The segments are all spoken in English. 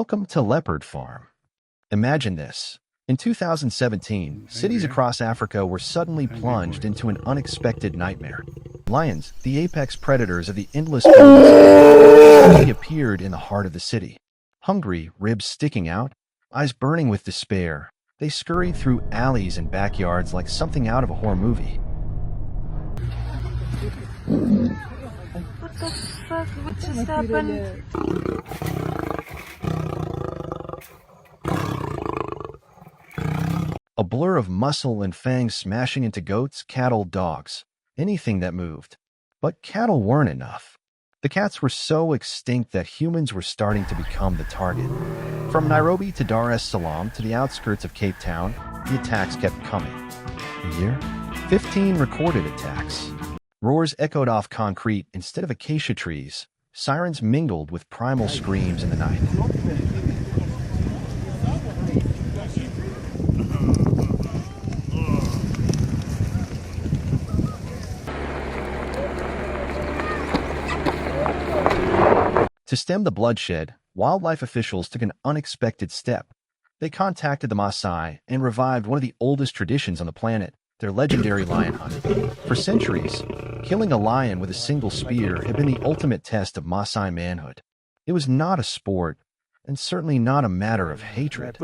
Welcome to Leopard Farm. Imagine this. In 2017, cities across Africa were suddenly plunged into an unexpected nightmare. Lions, the apex predators of the endless wilderness, suddenly appeared in the heart of the city. Hungry, ribs sticking out, eyes burning with despair, they scurried through alleys and backyards like something out of a horror movie. What the fuck? What just happened? A blur of muscle and fangs smashing into goats, cattle, dogs, anything that moved. But cattle weren't enough. The cats were so extinct that humans were starting to become the target. From Nairobi to Dar es Salaam to the outskirts of Cape Town, the attacks kept coming. A year? 15 recorded attacks. Roars echoed off concrete instead of acacia trees. Sirens mingled with primal screams in the night. To stem the bloodshed, wildlife officials took an unexpected step. They contacted the Masai and revived one of the oldest traditions on the planet, their legendary lion hunt. For centuries, killing a lion with a single spear had been the ultimate test of Masai manhood. It was not a sport, and certainly not a matter of hatred.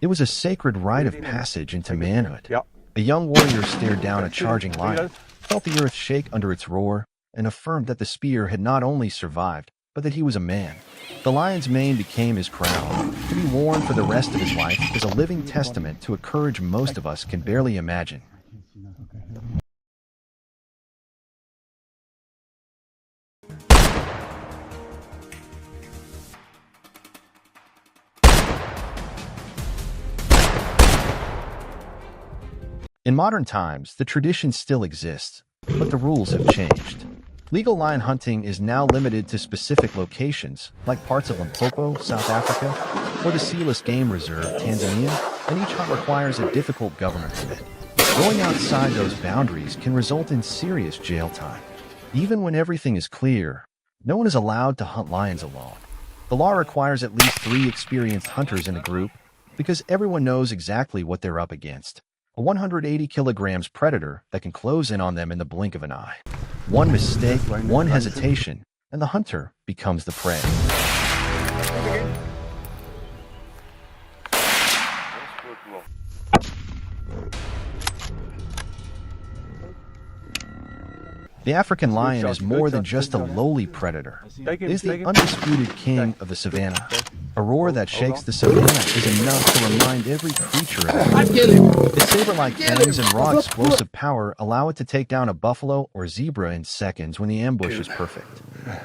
It was a sacred rite of passage into manhood. A young warrior stared down a charging lion, felt the earth shake under its roar, and affirmed that the spear had not only survived, but that he was a man. The lion's mane became his crown, to be worn for the rest of his life as a living testament to a courage most of us can barely imagine. In modern times, the tradition still exists, but the rules have changed. Legal lion hunting is now limited to specific locations, like parts of Limpopo, South Africa, or the Sealess Game Reserve, Tanzania, and each hunt requires a difficult government permit. Going outside those boundaries can result in serious jail time. Even when everything is clear, no one is allowed to hunt lions alone. The law requires at least 3 experienced hunters in a group, because everyone knows exactly what they're up against. A 180 kilograms predator that can close in on them in the blink of an eye. One mistake, one hesitation, and the hunter becomes the prey. The African lion is more than just a lowly predator. It is the undisputed king of the savannah. A roar that shakes the savannah is enough to remind every creature of it. Its saber-like fangs and raw explosive power allow it to take down a buffalo or zebra in seconds when the ambush is perfect.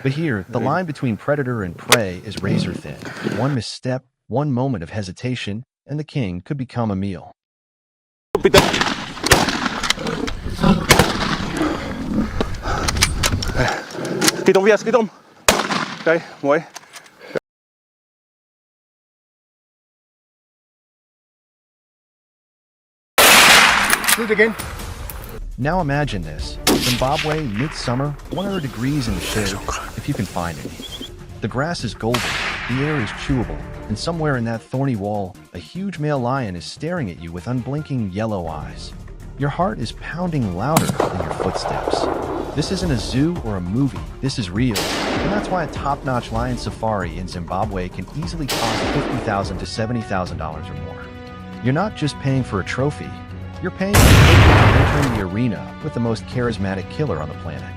But here, the line between predator and prey is razor-thin. One misstep, one moment of hesitation, and the king could become a meal. Skritt om. Okay, mooi. Do it again. Now imagine this. Zimbabwe, midsummer, 100 degrees in the shade, if you can find any. The grass is golden, the air is chewable, and somewhere in that thorny wall, a huge male lion is staring at you with unblinking yellow eyes. Your heart is pounding louder than your footsteps. This isn't a zoo or a movie, this is real. And that's why a top-notch lion safari in Zimbabwe can easily cost $50,000 to $70,000 or more. You're not just paying for a trophy, you're paying for entering the arena with the most charismatic killer on the planet.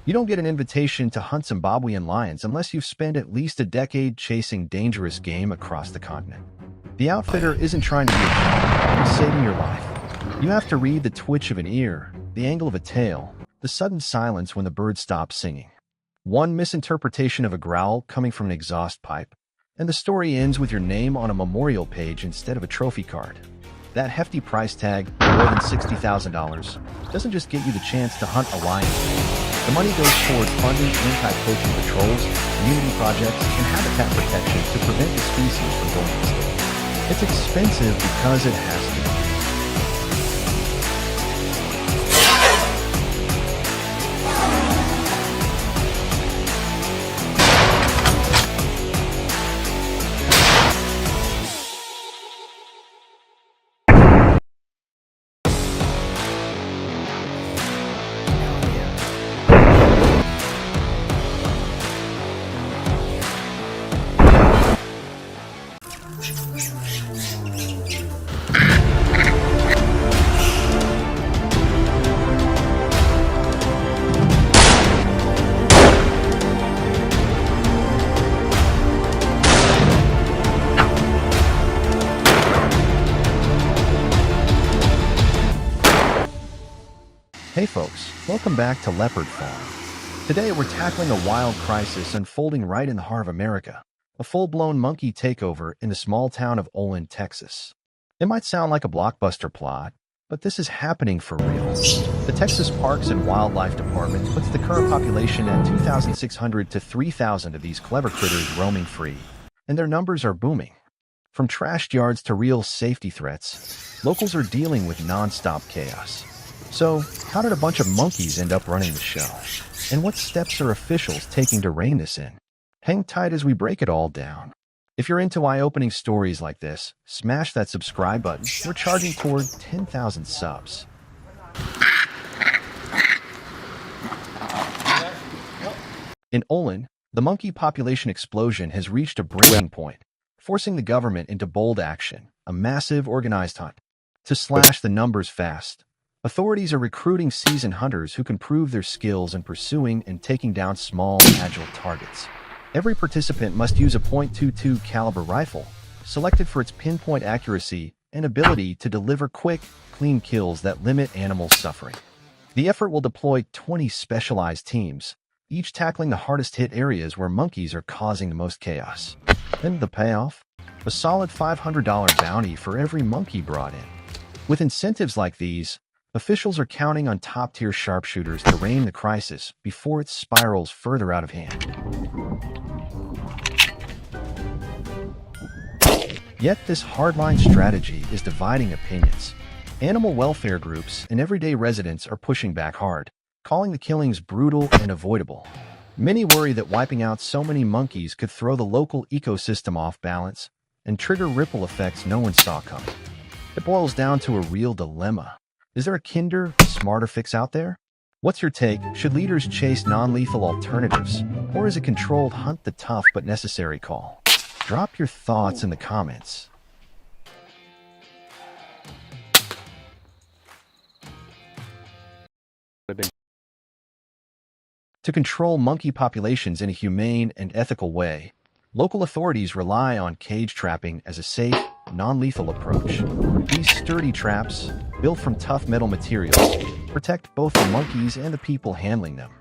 You don't get an invitation to hunt Zimbabwean lions unless you've spent at least a decade chasing dangerous game across the continent. The outfitter isn't trying to be a dog, he's saving your life. You have to read the twitch of an ear, the angle of a tail, the sudden silence when the bird stops singing. One misinterpretation of a growl coming from an exhaust pipe, and the story ends with your name on a memorial page instead of a trophy card. That hefty price tag, more than $60,000, doesn't just get you the chance to hunt a lion. The money goes toward funding anti-poaching patrols, community projects, and habitat protection to prevent the species from going extinct. It's expensive because it has to be. Hey folks, welcome back to Leopard Farm. Today we're tackling a wild crisis unfolding right in the heart of America, a full-blown monkey takeover in the small town of Olin, Texas. It might sound like a blockbuster plot, but this is happening for real. The Texas Parks and Wildlife Department puts the current population at 2,600 to 3,000 of these clever critters roaming free, and their numbers are booming. From trashed yards to real safety threats, locals are dealing with non-stop chaos. So, how did a bunch of monkeys end up running the show? And what steps are officials taking to rein this in? Hang tight as we break it all down. If you're into eye-opening stories like this, smash that subscribe button. We're charging toward 10,000 subs. In Olin, the monkey population explosion has reached a breaking point, forcing the government into bold action, a massive organized hunt. To slash the numbers fast, authorities are recruiting seasoned hunters who can prove their skills in pursuing and taking down small, agile targets. Every participant must use a .22 caliber rifle, selected for its pinpoint accuracy and ability to deliver quick, clean kills that limit animal suffering. The effort will deploy 20 specialized teams, each tackling the hardest-hit areas where monkeys are causing the most chaos. And the payoff? A solid $500 bounty for every monkey brought in. With incentives like these, officials are counting on top-tier sharpshooters to rein the crisis before it spirals further out of hand. Yet this hardline strategy is dividing opinions. Animal welfare groups and everyday residents are pushing back hard, calling the killings brutal and avoidable. Many worry that wiping out so many monkeys could throw the local ecosystem off balance and trigger ripple effects no one saw coming. It boils down to a real dilemma. Is there a kinder, smarter fix out there? What's your take? Should leaders chase non-lethal alternatives, or is a controlled hunt the tough but necessary call? Drop your thoughts in the comments. To control monkey populations in a humane and ethical way, local authorities rely on cage trapping as a safe, non-lethal approach. These sturdy traps, built from tough metal materials, protect both the monkeys and the people handling them.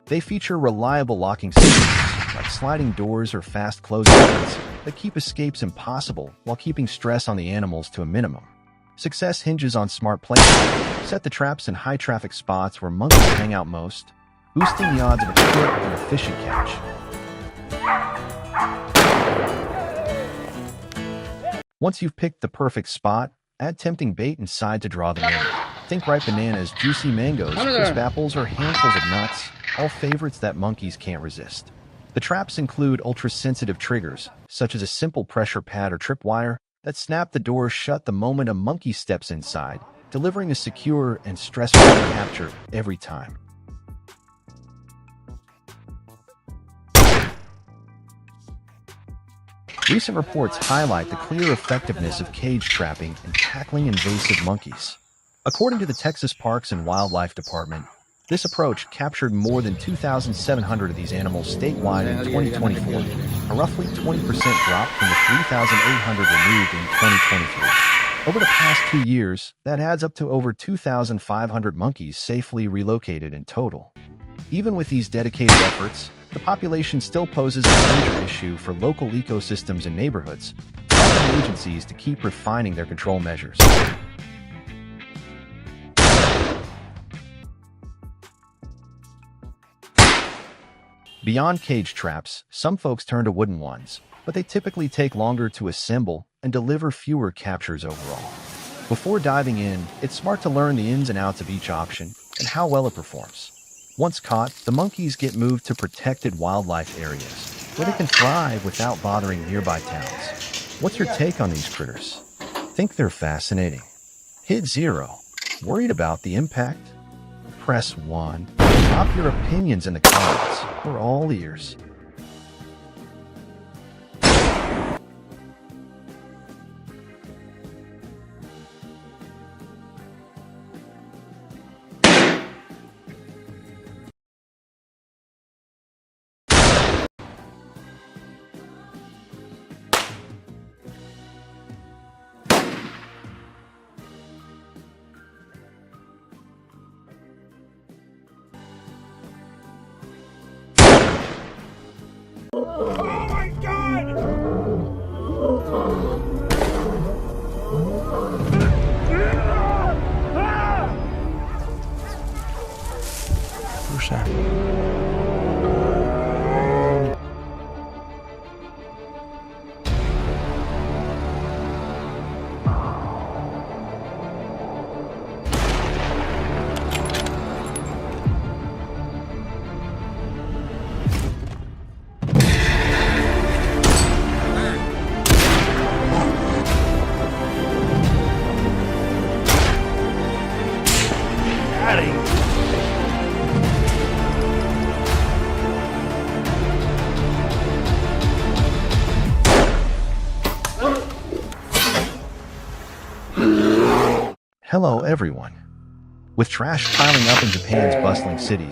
They feature reliable locking systems, like sliding doors or fast closing gates, that keep escapes impossible while keeping stress on the animals to a minimum. Success hinges on smart placement. Set the traps in high-traffic spots where monkeys hang out most, boosting the odds of a quick and efficient catch. Once you've picked the perfect spot, add tempting bait inside to draw them in. Think ripe bananas, juicy mangoes, crisp apples, or handfuls of nuts, all favorites that monkeys can't resist. The traps include ultra-sensitive triggers, such as a simple pressure pad or tripwire, that snap the door shut the moment a monkey steps inside, delivering a secure and stress-free capture every time. Recent reports highlight the clear effectiveness of cage trapping and tackling invasive monkeys. According to the Texas Parks and Wildlife Department, this approach captured more than 2,700 of these animals statewide in 2024, a roughly 20% drop from the 3,800 removed in 2023. Over the past 2 years, that adds up to over 2,500 monkeys safely relocated in total. Even with these dedicated efforts, the population still poses a major issue for local ecosystems and neighborhoods. Talk telling agencies to keep refining their control measures. Beyond cage traps, some folks turn to wooden ones, but they typically take longer to assemble and deliver fewer captures overall. Before diving in, it's smart to learn the ins and outs of each option and how well it performs. Once caught, the monkeys get moved to protected wildlife areas, where they can thrive without bothering nearby towns. What's your take on these critters? Think they're fascinating? Hit 0. Worried about the impact? Press 1. Drop your opinions in the comments. We're all ears. Hello everyone. With trash piling up in Japan's bustling cities,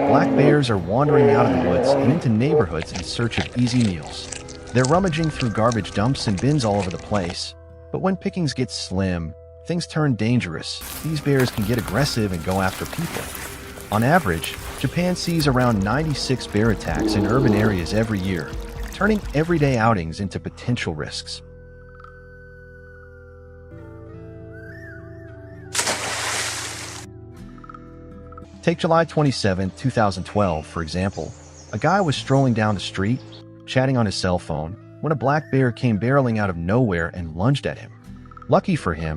black bears are wandering out of the woods and into neighborhoods in search of easy meals. They're rummaging through garbage dumps and bins all over the place. But when pickings get slim, things turn dangerous. These bears can get aggressive and go after people. On average, Japan sees around 96 bear attacks in urban areas every year, turning everyday outings into potential risks. Take July 27, 2012, for example. A guy was strolling down the street, chatting on his cell phone, when a black bear came barreling out of nowhere and lunged at him. Lucky for him,